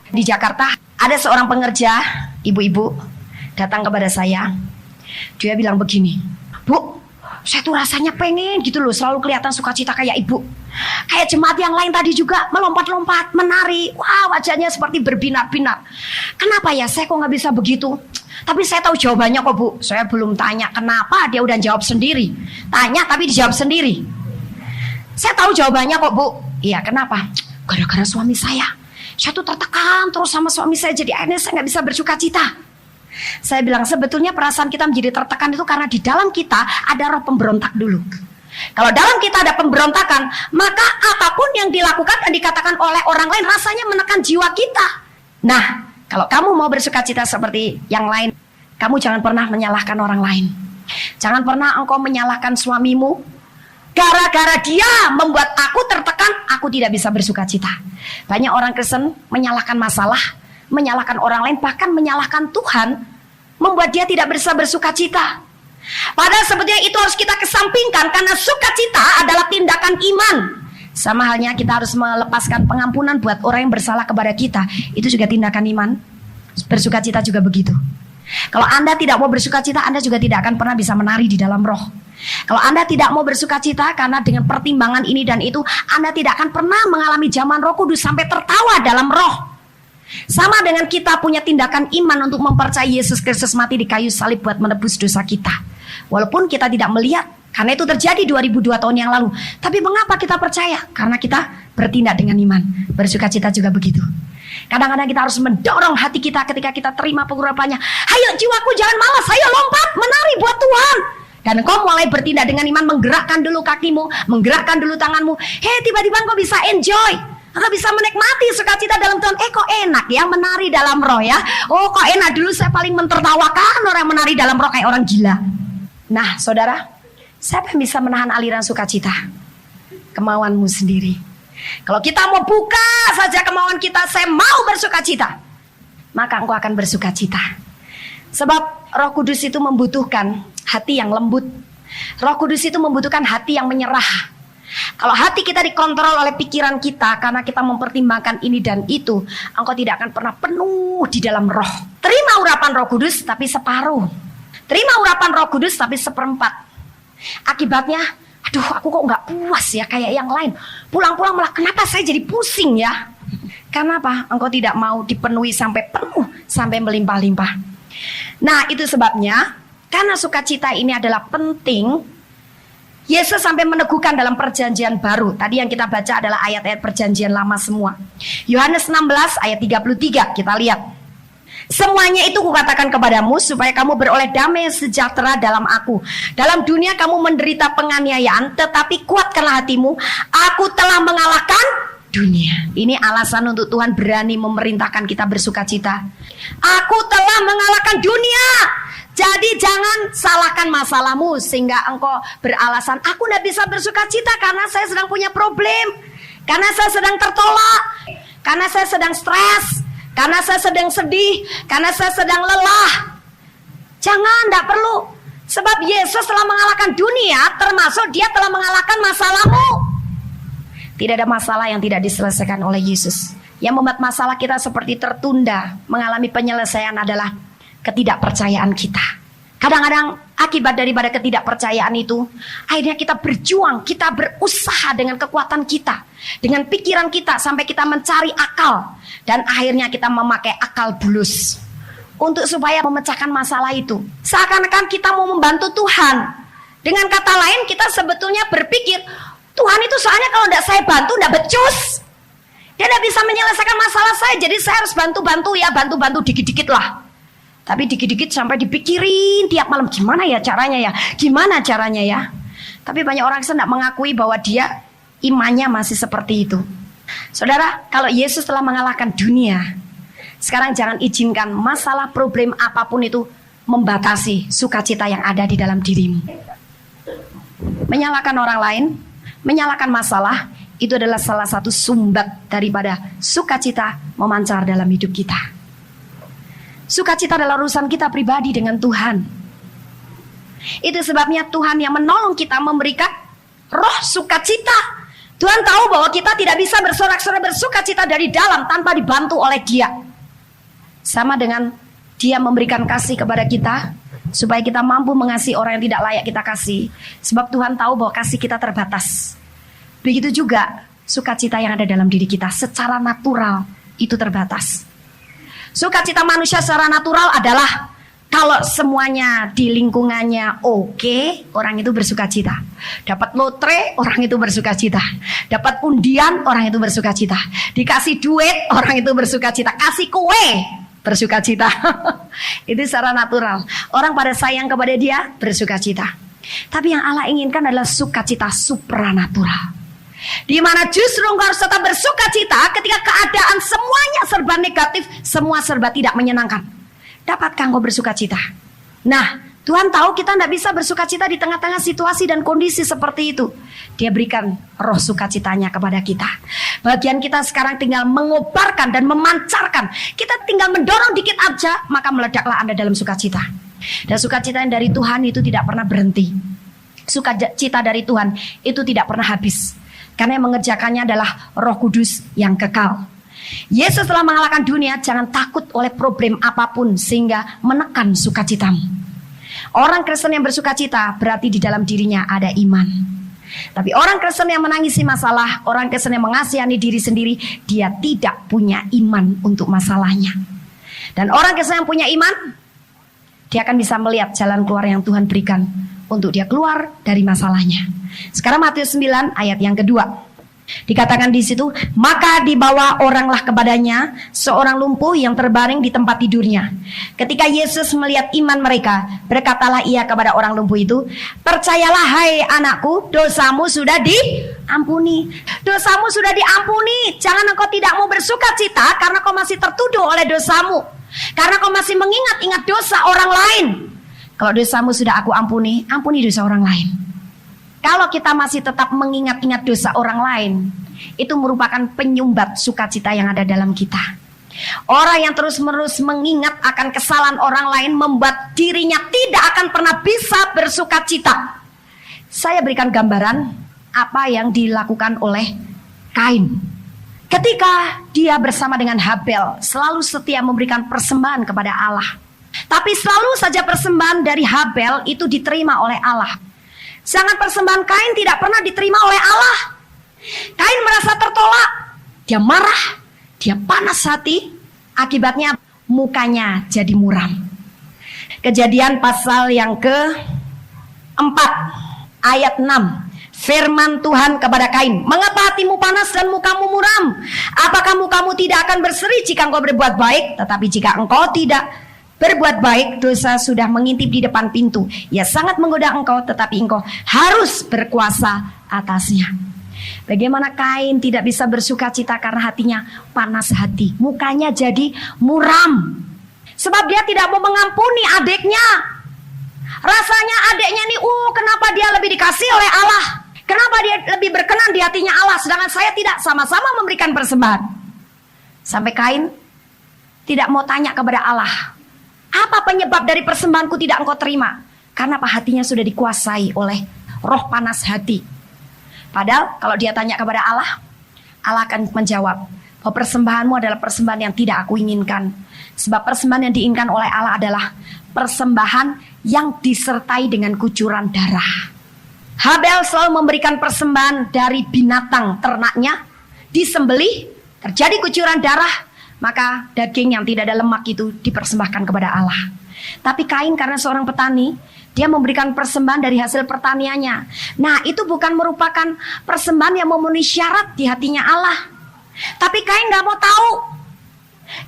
Di Jakarta ada seorang pengerja, ibu-ibu datang kepada saya. Dia bilang begini, Bu, saya tuh rasanya pengen gitu loh, selalu kelihatan sukacita kayak ibu. Kayak jemaat yang lain tadi juga melompat-lompat, menari. Wah, wajahnya seperti berbinar-binar. Kenapa ya saya kok gak bisa begitu? Tapi saya tahu jawabannya kok, Bu. Saya belum tanya kenapa, dia udah jawab sendiri. Tanya tapi dijawab sendiri. Saya tahu jawabannya kok, Bu. Iya, kenapa? Gara-gara suami saya. Saya tuh tertekan terus sama suami saya, jadi akhirnya saya gak bisa bersukacita. Saya bilang sebetulnya perasaan kita menjadi tertekan itu karena di dalam kita ada roh pemberontak dulu. Kalau dalam kita ada pemberontakan, maka apapun yang dilakukan dan dikatakan oleh orang lain rasanya menekan jiwa kita. Nah, kalau kamu mau bersukacita seperti yang lain, kamu jangan pernah menyalahkan orang lain. Jangan pernah engkau menyalahkan suamimu. Gara-gara dia membuat aku tertekan, aku tidak bisa bersukacita. Banyak orang Kristen menyalahkan masalah, menyalahkan orang lain, bahkan menyalahkan Tuhan, membuat dia tidak bisa bersukacita. Padahal sebetulnya itu harus kita kesampingkan, karena sukacita adalah tindakan iman. Sama halnya kita harus melepaskan pengampunan buat orang yang bersalah kepada kita. Itu juga tindakan iman. Bersukacita juga begitu. Kalau Anda tidak mau bersukacita, Anda juga tidak akan pernah bisa menari di dalam roh. Kalau Anda tidak mau bersukacita karena dengan pertimbangan ini dan itu, Anda tidak akan pernah mengalami zaman Roh Kudus sampai tertawa dalam roh. Sama dengan kita punya tindakan iman untuk mempercayai Yesus Kristus mati di kayu salib buat menebus dosa kita. Walaupun kita tidak melihat, karena itu terjadi 2002 tahun yang lalu. Tapi mengapa kita percaya? Karena kita bertindak dengan iman. Bersukacita juga begitu. Kadang-kadang kita harus mendorong hati kita ketika kita terima pengurapannya. Hayo jiwaku jangan malas, hayo lompat, menari buat Tuhan. Dan engkau mulai bertindak dengan iman, menggerakkan dulu kakimu, menggerakkan dulu tanganmu. Tiba-tiba engkau bisa enjoy. Engkau bisa menikmati sukacita dalam Tuhan. Kok enak ya menari dalam roh ya. Oh kok enak, dulu saya paling mentertawakan orang menari dalam roh kayak orang gila. Nah saudara, siapa yang bisa menahan aliran sukacita? Kemauanmu sendiri. Kalau kita mau buka saja kemauan kita, saya mau bersukacita, maka engkau akan bersukacita. Sebab Roh Kudus itu membutuhkan hati yang lembut. Roh Kudus itu membutuhkan hati yang menyerah. Kalau hati kita dikontrol oleh pikiran kita karena kita mempertimbangkan ini dan itu, engkau tidak akan pernah penuh di dalam roh. Terima urapan Roh Kudus tapi separuh. Terima urapan Roh Kudus tapi seperempat. Akibatnya, aduh aku kok gak puas ya kayak yang lain. Pulang-pulang malah kenapa saya jadi pusing ya? Karena apa? Engkau tidak mau dipenuhi sampai penuh, sampai melimpah-limpah. Nah itu sebabnya, karena sukacita ini adalah penting, Yesus sampai meneguhkan dalam perjanjian baru. Tadi yang kita baca adalah ayat-ayat perjanjian lama semua. Yohanes 16 ayat 33 kita lihat. Semuanya itu kukatakan kepadamu supaya kamu beroleh damai sejahtera dalam aku. Dalam dunia kamu menderita penganiayaan, tetapi kuatkanlah hatimu. Aku telah mengalahkan dunia. Ini alasan untuk Tuhan berani memerintahkan kita bersukacita. Aku telah mengalahkan dunia. Jadi jangan salahkan masalahmu sehingga engkau beralasan aku tidak bisa bersukacita karena saya sedang punya problem, karena saya sedang tertolak, karena saya sedang stres, karena saya sedang sedih, karena saya sedang lelah. Jangan, tidak perlu. Sebab Yesus telah mengalahkan dunia, termasuk dia telah mengalahkan masalahmu. Tidak ada masalah yang tidak diselesaikan oleh Yesus. Yang membuat masalah kita seperti tertunda mengalami penyelesaian adalah ketidakpercayaan kita. Kadang-kadang akibat daripada ketidakpercayaan itu, akhirnya kita berjuang, kita berusaha dengan kekuatan kita, dengan pikiran kita sampai kita mencari akal, dan akhirnya kita memakai akal bulus untuk supaya memecahkan masalah itu. Seakan-akan kita mau membantu Tuhan. Dengan kata lain, kita sebetulnya berpikir Tuhan itu soalnya kalau tidak saya bantu tidak becus. Dia tidak bisa menyelesaikan masalah saya, jadi saya harus bantu-bantu ya, bantu-bantu dikit-dikit lah. Tapi dikit-dikit sampai dipikirin tiap malam gimana ya caranya ya, gimana caranya ya. Tapi banyak orang tidak mengakui bahwa dia imannya masih seperti itu. Saudara, kalau Yesus telah mengalahkan dunia, sekarang jangan izinkan masalah problem apapun itu membatasi sukacita yang ada di dalam dirimu. Menyalahkan orang lain, menyalahkan masalah, itu adalah salah satu sumbat daripada sukacita memancar dalam hidup kita. Sukacita adalah urusan kita pribadi dengan Tuhan. Itu sebabnya Tuhan yang menolong kita memberikan roh sukacita. Tuhan tahu bahwa kita tidak bisa bersorak-sorai bersukacita dari dalam tanpa dibantu oleh Dia. Sama dengan Dia memberikan kasih kepada kita supaya kita mampu mengasihi orang yang tidak layak kita kasih. Sebab Tuhan tahu bahwa kasih kita terbatas. Begitu juga sukacita yang ada dalam diri kita secara natural itu terbatas. Sukacita manusia secara natural adalah kalau semuanya di lingkungannya oke, orang itu bersukacita. Dapat lotre, orang itu bersukacita. Dapat undian, orang itu bersukacita. Dikasih duit, orang itu bersukacita. Kasih kue, bersukacita. Itu secara natural. Orang pada sayang kepada dia, bersukacita. Tapi yang Allah inginkan adalah sukacita supranatural, di mana justru engkau harus tetap bersukacita ketika keadaan semuanya serba negatif, semua serba tidak menyenangkan. Dapatkah engkau bersukacita? Nah, Tuhan tahu kita tidak bisa bersukacita di tengah-tengah situasi dan kondisi seperti itu. Dia berikan roh sukacitanya kepada kita. Bagian kita sekarang tinggal mengobarkan dan memancarkan. Kita tinggal mendorong dikit aja, maka meledaklah Anda dalam sukacita. Dan sukacita yang dari Tuhan itu tidak pernah berhenti. Sukacita dari Tuhan itu tidak pernah habis. Karena yang mengerjakannya adalah Roh Kudus yang kekal. Yesus telah mengalahkan dunia, jangan takut oleh problem apapun sehingga menekan sukacitamu. Orang Kristen yang bersukacita berarti di dalam dirinya ada iman. Tapi orang Kristen yang menangisi masalah, orang Kristen yang mengasihani diri sendiri, dia tidak punya iman untuk masalahnya. Dan orang Kristen yang punya iman, dia akan bisa melihat jalan keluar yang Tuhan berikan untuk dia keluar dari masalahnya. Sekarang Matius 9 ayat yang kedua. Dikatakan di situ, maka dibawa oranglah kepadanya seorang lumpuh yang terbaring di tempat tidurnya. Ketika Yesus melihat iman mereka, berkatalah ia kepada orang lumpuh itu, percayalah hai anakku, dosamu sudah diampuni. Dosamu sudah diampuni. Jangan engkau tidak mau bersukacita karena kau masih tertuduh oleh dosamu, karena kau masih mengingat-ingat dosa orang lain. Kalau dosamu sudah aku ampuni, ampuni dosa orang lain. Kalau kita masih tetap mengingat-ingat dosa orang lain, itu merupakan penyumbat sukacita yang ada dalam kita. Orang yang terus-menerus mengingat akan kesalahan orang lain membuat dirinya tidak akan pernah bisa bersukacita. Saya berikan gambaran, apa yang dilakukan oleh Kain. Ketika dia bersama dengan Habel, selalu setia memberikan persembahan kepada Allah. Tapi selalu saja persembahan dari Habel itu diterima oleh Allah. Sedangkan persembahan Kain tidak pernah diterima oleh Allah. Kain merasa tertolak, dia marah, dia panas hati, akibatnya mukanya jadi muram. Kejadian pasal yang ke-4 ayat 6. Firman Tuhan kepada Kain, mengapa hatimu panas dan mukamu muram? Apakah mukamu tidak akan berseri jika engkau berbuat baik? Tetapi jika engkau tidak berbuat baik, dosa sudah mengintip di depan pintu. Ia sangat menggoda engkau, tetapi engkau harus berkuasa atasnya. Bagaimana Kain tidak bisa bersuka cita karena hatinya panas hati, mukanya jadi muram. Sebab dia tidak mau mengampuni adiknya. Rasanya adiknya ini, kenapa dia lebih dikasih oleh Allah? Kenapa dia lebih berkenan di hatinya Allah, sedangkan saya tidak, sama-sama memberikan persembahan. Sampai Kain tidak mau tanya kepada Allah, apa penyebab dari persembahanku tidak engkau terima? Karena hatinya sudah dikuasai oleh roh panas hati. Padahal kalau dia tanya kepada Allah, Allah akan menjawab bahwa persembahanmu adalah persembahan yang tidak aku inginkan. Sebab persembahan yang diinginkan oleh Allah adalah persembahan yang disertai dengan kucuran darah. Habel selalu memberikan persembahan dari binatang ternaknya, disembelih, terjadi kucuran darah, maka daging yang tidak ada lemak itu dipersembahkan kepada Allah. Tapi Kain karena seorang petani, dia memberikan persembahan dari hasil pertaniannya. Nah, itu bukan merupakan persembahan yang memenuhi syarat di hatinya Allah. Tapi Kain gak mau tahu,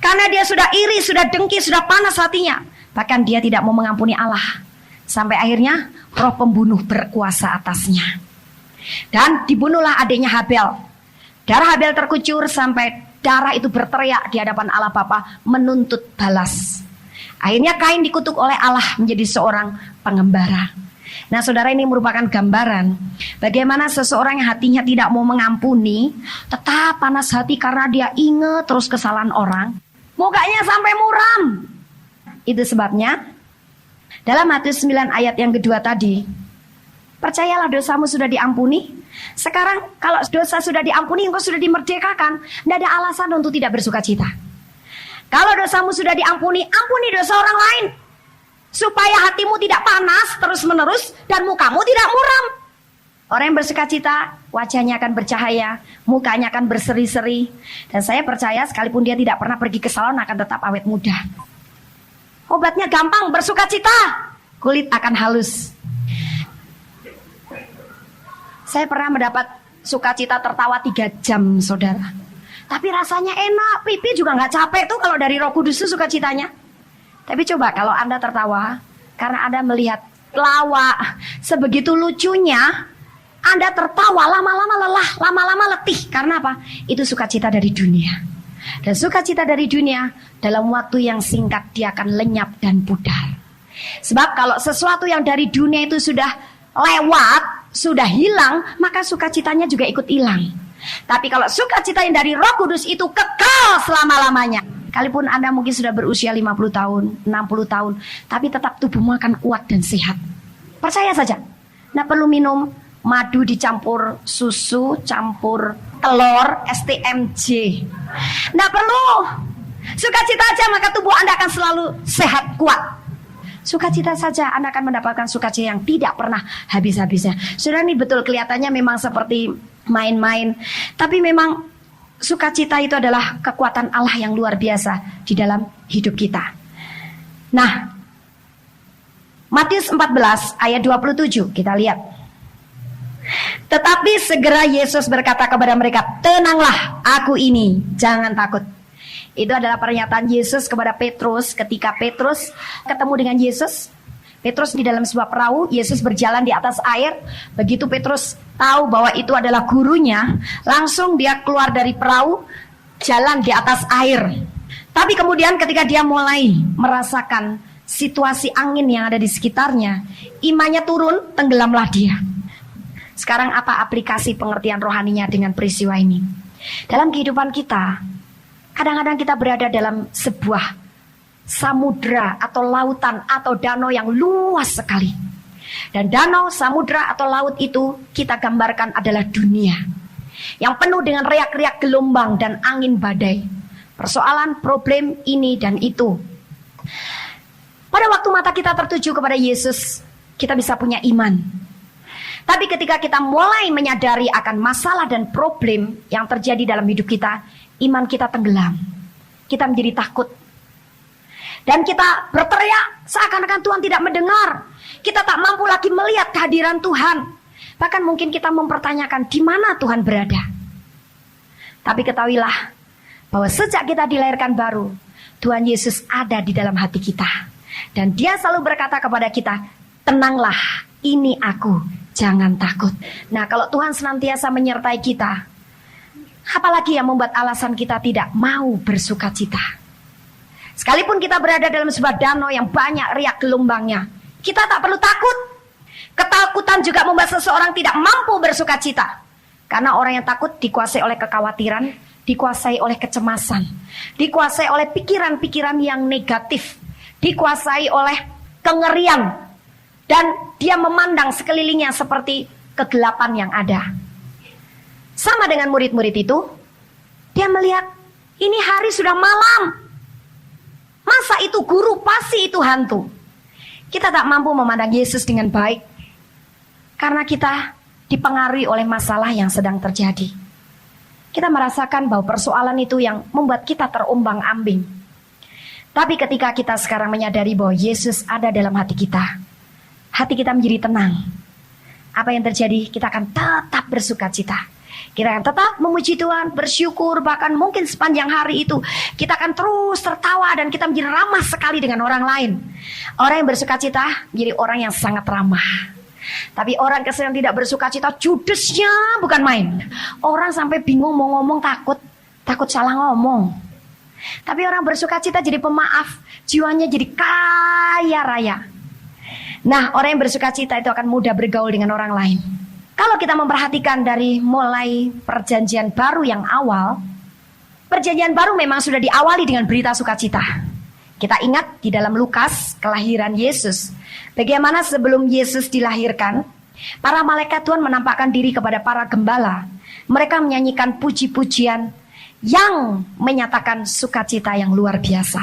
karena dia sudah iri, sudah dengki, sudah panas hatinya. Bahkan dia tidak mau mengampuni Allah. Sampai akhirnya roh pembunuh berkuasa atasnya. Dan dibunuhlah adiknya Habel. Darah Habel terkucur sampai darah itu berteriak di hadapan Allah Bapa menuntut balas. Akhirnya Kain dikutuk oleh Allah menjadi seorang pengembara. Nah saudara, ini merupakan gambaran bagaimana seseorang yang hatinya tidak mau mengampuni, tetap panas hati karena dia ingat terus kesalahan orang, mukanya sampai muram. Itu sebabnya dalam Matius 9 ayat yang kedua tadi, percayalah dosamu sudah diampuni. Sekarang kalau dosa sudah diampuni, engkau sudah dimerdekakan, tidak ada alasan untuk tidak bersuka cita. Kalau dosamu sudah diampuni, ampuni dosa orang lain, supaya hatimu tidak panas terus menerus dan mukamu tidak muram. Orang yang bersuka cita, wajahnya akan bercahaya, mukanya akan berseri-seri. Dan saya percaya sekalipun dia tidak pernah pergi ke salon, akan tetap awet muda. Obatnya gampang, bersuka cita, kulit akan halus. Saya pernah mendapat sukacita tertawa 3 jam, saudara. Tapi rasanya enak, pipi juga gak capek tuh kalau dari Roh Kudus itu sukacitanya. Tapi coba kalau Anda tertawa karena Anda melihat lawak sebegitu lucunya, Anda tertawa, lama-lama lelah, lama-lama letih. Karena apa? Itu sukacita dari dunia. Dan sukacita dari dunia dalam waktu yang singkat dia akan lenyap dan pudar. Sebab kalau sesuatu yang dari dunia itu sudah lewat, sudah hilang, maka sukacitanya juga ikut hilang. Tapi kalau sukacita yang dari Roh Kudus itu kekal selama-lamanya. Kalaupun Anda mungkin sudah berusia 50 tahun, 60 tahun, tapi tetap tubuhmu akan kuat dan sehat. Percaya saja. Nah, perlu minum madu dicampur susu, campur telur, STMJ. Nah, perlu sukacita aja, maka tubuh Anda akan selalu sehat, kuat. Sukacita saja, Anda akan mendapatkan sukacita yang tidak pernah habis-habisnya. Sudah ini betul kelihatannya memang seperti main-main, tapi memang sukacita itu adalah kekuatan Allah yang luar biasa di dalam hidup kita. Nah, Matius 14 ayat 27 kita lihat. Tetapi segera Yesus berkata kepada mereka, tenanglah, aku ini, jangan takut. Itu adalah pernyataan Yesus kepada Petrus ketika Petrus ketemu dengan Yesus. Petrus di dalam sebuah perahu, Yesus berjalan di atas air. Begitu Petrus tahu bahwa itu adalah gurunya, langsung dia keluar dari perahu, jalan di atas air. Tapi kemudian ketika dia mulai merasakan situasi angin yang ada di sekitarnya, imannya turun, tenggelamlah dia. Sekarang apa aplikasi pengertian rohaninya dengan peristiwa ini? Dalam kehidupan kita, kadang-kadang kita berada dalam sebuah samudra atau lautan atau danau yang luas sekali. Dan danau, samudra atau laut itu kita gambarkan adalah dunia yang penuh dengan riak-riak gelombang dan angin badai. Persoalan, problem ini dan itu. Pada waktu mata kita tertuju kepada Yesus, kita bisa punya iman. Tapi ketika kita mulai menyadari akan masalah dan problem yang terjadi dalam hidup kita, iman kita tenggelam. Kita menjadi takut. Dan kita berteriak seakan-akan Tuhan tidak mendengar. Kita tak mampu lagi melihat kehadiran Tuhan. Bahkan mungkin kita mempertanyakan di mana Tuhan berada. Tapi ketahuilah bahwa sejak kita dilahirkan baru, Tuhan Yesus ada di dalam hati kita. Dan Dia selalu berkata kepada kita, tenanglah, ini aku, jangan takut. Nah, kalau Tuhan senantiasa menyertai kita, apalagi yang membuat alasan kita tidak mau bersukacita? Sekalipun kita berada dalam sebuah danau yang banyak riak gelombangnya, kita tak perlu takut. Ketakutan juga membuat seseorang tidak mampu bersukacita. Karena orang yang takut dikuasai oleh kekhawatiran, dikuasai oleh kecemasan, dikuasai oleh pikiran-pikiran yang negatif, dikuasai oleh kengerian. Dan dia memandang sekelilingnya seperti kegelapan yang ada. Sama dengan murid-murid itu, dia melihat ini hari sudah malam. Masa itu guru, pasti itu hantu. Kita tak mampu memandang Yesus dengan baik karena kita dipengaruhi oleh masalah yang sedang terjadi. Kita merasakan bahwa persoalan itu yang membuat kita terombang-ambing. Tapi ketika kita sekarang menyadari bahwa Yesus ada dalam hati kita, hati kita menjadi tenang. Apa yang terjadi, kita akan tetap bersukacita. Kita akan tetap memuji Tuhan, bersyukur, bahkan mungkin sepanjang hari itu kita akan terus tertawa dan kita menjadi ramah sekali dengan orang lain. Orang yang bersukacita menjadi orang yang sangat ramah. Tapi orang yang tidak bersukacita, judesnya bukan main. Orang sampai bingung mau ngomong, takut salah ngomong. Tapi orang bersukacita jadi pemaaf, jiwanya jadi kaya raya. Nah, orang yang bersukacita itu akan mudah bergaul dengan orang lain. Kalau kita memperhatikan dari mulai perjanjian baru yang awal, perjanjian baru memang sudah diawali dengan berita sukacita. Kita ingat di dalam Lukas, kelahiran Yesus. Bagaimana sebelum Yesus dilahirkan, para malaikat Tuhan menampakkan diri kepada para gembala. Mereka menyanyikan puji-pujian yang menyatakan sukacita yang luar biasa.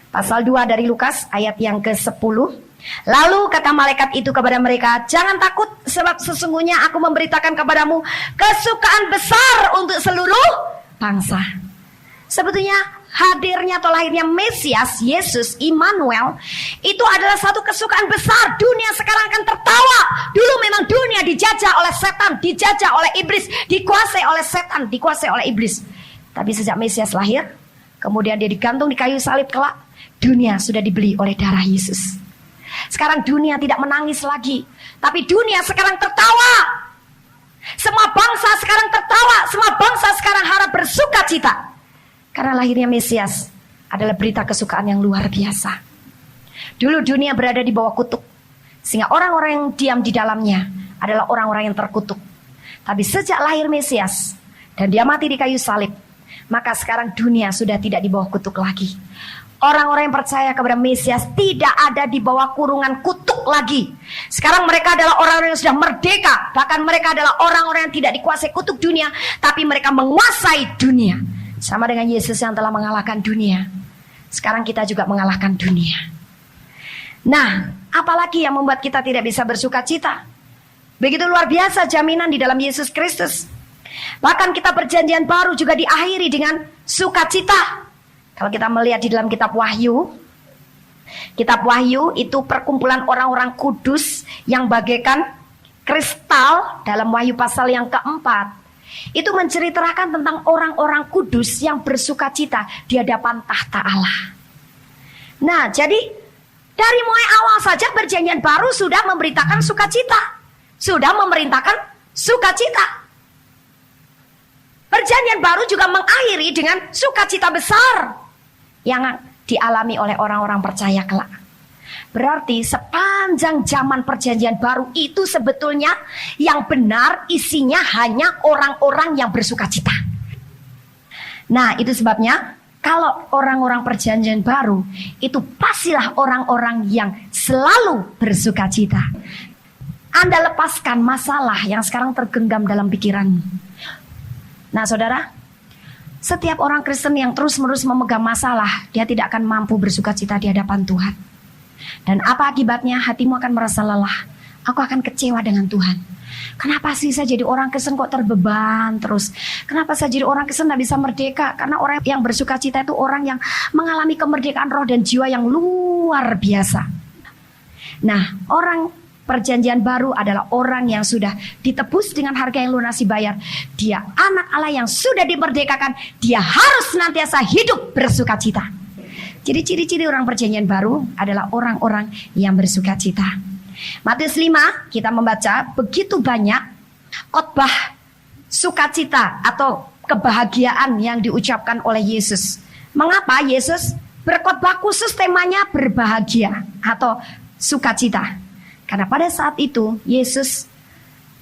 Pasal 2 dari Lukas ayat yang ke-10. Lalu kata malaikat itu kepada mereka, jangan takut sebab sesungguhnya aku memberitakan kepadamu kesukaan besar untuk seluruh bangsa. Sebetulnya hadirnya atau lahirnya Mesias, Yesus, Immanuel, itu adalah satu kesukaan besar. Dunia sekarang akan tertawa. Dulu memang dunia dijajah oleh setan, dijajah oleh iblis, dikuasai oleh setan, dikuasai oleh iblis. Tapi sejak Mesias lahir, kemudian dia digantung di kayu salib kelak, dunia sudah dibeli oleh darah Yesus. Sekarang dunia tidak menangis lagi, tapi dunia sekarang tertawa. Semua bangsa sekarang tertawa, semua bangsa sekarang harap bersukacita. Karena lahirnya Mesias adalah berita kesukaan yang luar biasa. Dulu dunia berada di bawah kutuk, sehingga orang-orang yang diam di dalamnya adalah orang-orang yang terkutuk. Tapi sejak lahir Mesias dan dia mati di kayu salib, maka sekarang dunia sudah tidak di bawah kutuk lagi. Orang-orang yang percaya kepada Mesias tidak ada di bawah kurungan kutuk lagi. Sekarang mereka adalah orang-orang yang sudah merdeka. Bahkan mereka adalah orang-orang yang tidak dikuasai kutuk dunia, tapi mereka menguasai dunia. Sama dengan Yesus yang telah mengalahkan dunia. Sekarang kita juga mengalahkan dunia. Nah, apalagi yang membuat kita tidak bisa bersukacita? Begitu luar biasa jaminan di dalam Yesus Kristus. Bahkan kita perjanjian baru juga diakhiri dengan sukacita. Kalau kita melihat di dalam kitab Wahyu itu perkumpulan orang-orang kudus yang bagaikan kristal dalam Wahyu pasal yang keempat. Itu menceritakan tentang orang-orang kudus yang bersukacita di hadapan tahta Allah. Nah, jadi dari mulai awal saja perjanjian baru sudah memberitakan sukacita. Sudah memerintahkan sukacita. Perjanjian baru juga mengakhiri dengan sukacita besar yang dialami oleh orang-orang percaya kelak. Berarti sepanjang zaman perjanjian baru itu sebetulnya yang benar isinya hanya orang-orang yang bersukacita. Nah, itu sebabnya Kalau orang-orang perjanjian baru itu pastilah orang-orang yang selalu bersuka cita. Anda lepaskan masalah yang sekarang tergenggam dalam pikiranmu. Nah saudara, setiap orang Kristen yang terus-menerus memegang masalah, dia tidak akan mampu bersuka cita di hadapan Tuhan. Dan apa akibatnya? Hatimu akan merasa lelah. Aku akan kecewa dengan Tuhan. Kenapa sih saya jadi orang Kristen kok terbeban terus? Kenapa saya jadi orang Kristen tidak bisa merdeka? Karena orang yang bersuka cita itu orang yang mengalami kemerdekaan roh dan jiwa yang luar biasa. Nah, orang perjanjian baru adalah orang yang sudah ditebus dengan harga yang lunasi bayar. Dia anak Allah yang sudah dimerdekakan. Dia harus senantiasa hidup bersuka cita. Jadi ciri-ciri orang perjanjian baru adalah orang-orang yang bersuka cita. Matius 5 kita membaca begitu banyak khotbah sukacita atau kebahagiaan yang diucapkan oleh Yesus. Mengapa Yesus berkhotbah khusus temanya berbahagia atau sukacita? Karena pada saat itu Yesus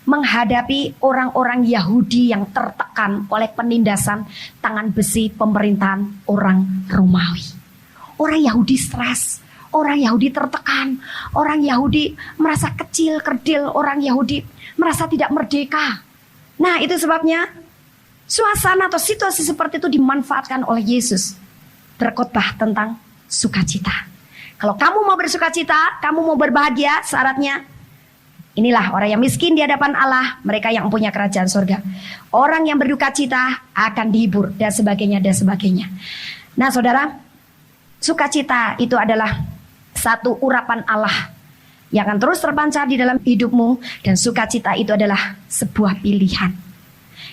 menghadapi orang-orang Yahudi yang tertekan oleh penindasan tangan besi pemerintahan orang Romawi. Orang Yahudi stres, orang Yahudi tertekan, orang Yahudi merasa kecil, kerdil, orang Yahudi merasa tidak merdeka. Nah, itu sebabnya suasana atau situasi seperti itu dimanfaatkan oleh Yesus berkhotbah tentang sukacita. Kalau kamu mau bersukacita, kamu mau berbahagia, syaratnya inilah orang yang miskin di hadapan Allah, mereka yang punya kerajaan surga. Orang yang berduka cita akan dihibur dan sebagainya dan sebagainya. Nah, saudara, sukacita itu adalah satu urapan Allah yang akan terus terpancar di dalam hidupmu, dan sukacita itu adalah sebuah pilihan.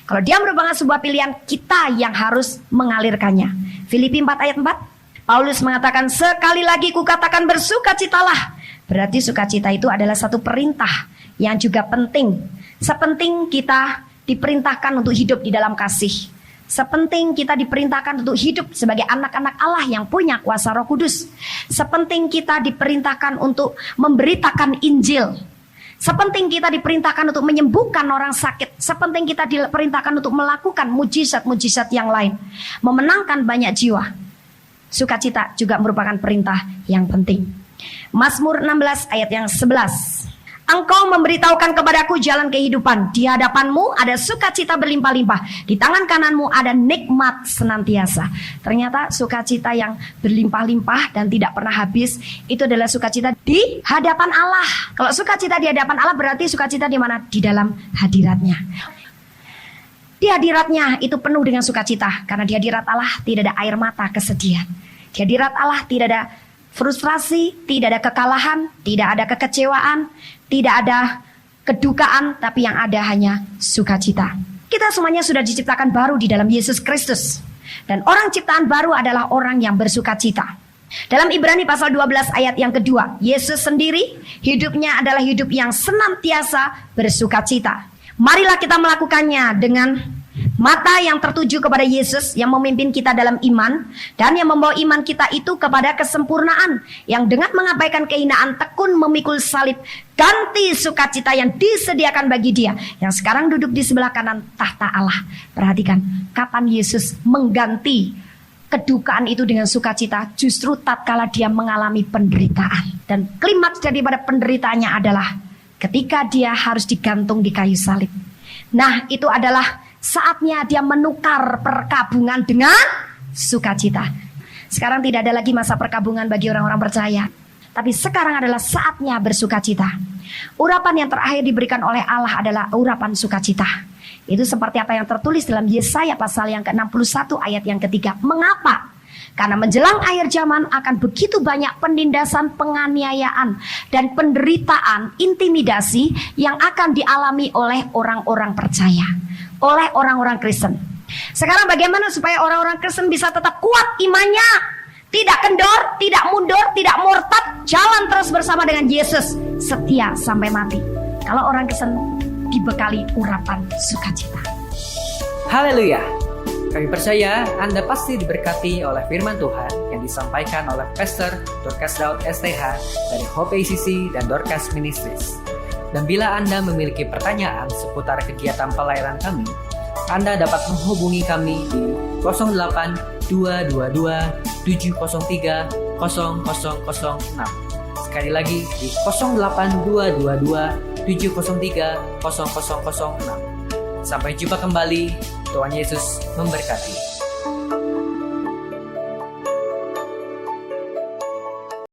Kalau dia merupakan sebuah pilihan, kita yang harus mengalirkannya. Filipi 4 ayat 4. Paulus mengatakan, sekali lagi kukatakan bersukacitalah. Berarti sukacita itu adalah satu perintah yang juga penting. Sepenting kita diperintahkan untuk hidup di dalam kasih, sepenting kita diperintahkan untuk hidup sebagai anak-anak Allah yang punya kuasa Roh Kudus, sepenting kita diperintahkan untuk memberitakan Injil, sepenting kita diperintahkan untuk menyembuhkan orang sakit, sepenting kita diperintahkan untuk melakukan mujizat-mujizat yang lain, memenangkan banyak jiwa. Sukacita juga merupakan perintah yang penting. Mazmur 16 ayat yang 11. Engkau memberitahukan kepadaku jalan kehidupan. Di hadapanmu ada sukacita berlimpah-limpah. Di tangan kananmu ada nikmat senantiasa. Ternyata sukacita yang berlimpah-limpah dan tidak pernah habis, itu adalah sukacita di hadapan Allah. Kalau sukacita di hadapan Allah berarti sukacita di mana? Di dalam hadiratnya. Di hadiratnya itu penuh dengan sukacita. Karena di hadirat Allah tidak ada air mata kesedihan. Di hadirat Allah tidak ada frustrasi, tidak ada kekalahan, tidak ada kekecewaan, tidak ada kedukaan, tapi yang ada hanya sukacita. Kita semuanya sudah diciptakan baru di dalam Yesus Kristus. Dan orang ciptaan baru adalah orang yang bersukacita. Dalam Ibrani pasal 12 ayat yang kedua, Yesus sendiri hidupnya adalah hidup yang senantiasa bersukacita. Marilah kita melakukannya dengan mata yang tertuju kepada Yesus yang memimpin kita dalam iman dan yang membawa iman kita itu kepada kesempurnaan, yang dengan mengabaikan kehinaan tekun memikul salib, ganti sukacita yang disediakan bagi dia yang sekarang duduk di sebelah kanan tahta Allah. Perhatikan, kapan Yesus mengganti kedukaan itu dengan sukacita? Justru tatkala dia mengalami penderitaan, dan klimaks daripada penderitaannya adalah ketika dia harus digantung di kayu salib. Nah, itu adalah saatnya dia menukar perkabungan dengan sukacita. Sekarang tidak ada lagi masa perkabungan bagi orang-orang percaya, tapi sekarang adalah saatnya bersukacita. Urapan yang terakhir diberikan oleh Allah adalah urapan sukacita. Itu seperti apa yang tertulis dalam Yesaya pasal yang ke-61 ayat yang ketiga. Mengapa? Karena menjelang akhir zaman akan begitu banyak penindasan, penganiayaan, dan penderitaan, intimidasi yang akan dialami oleh orang-orang percaya, oleh orang-orang Kristen. Sekarang bagaimana supaya orang-orang Kristen bisa tetap kuat imannya, tidak kendor, tidak mundur, tidak murtad, jalan terus bersama dengan Yesus, setia sampai mati? Kalau orang Kristen dibekali urapan sukacita.
Haleluya! Kami percaya Anda pasti diberkati oleh firman Tuhan yang disampaikan oleh Pastor Dorcas Daud STH dari Hope ACC dan Dorcas Ministries. Dan bila Anda memiliki pertanyaan seputar kegiatan pelayanan kami, Anda dapat menghubungi kami di 08 222 703 0006. Sekali lagi di 08222 703 0006. Sampai jumpa kembali. Tuhan Yesus memberkati.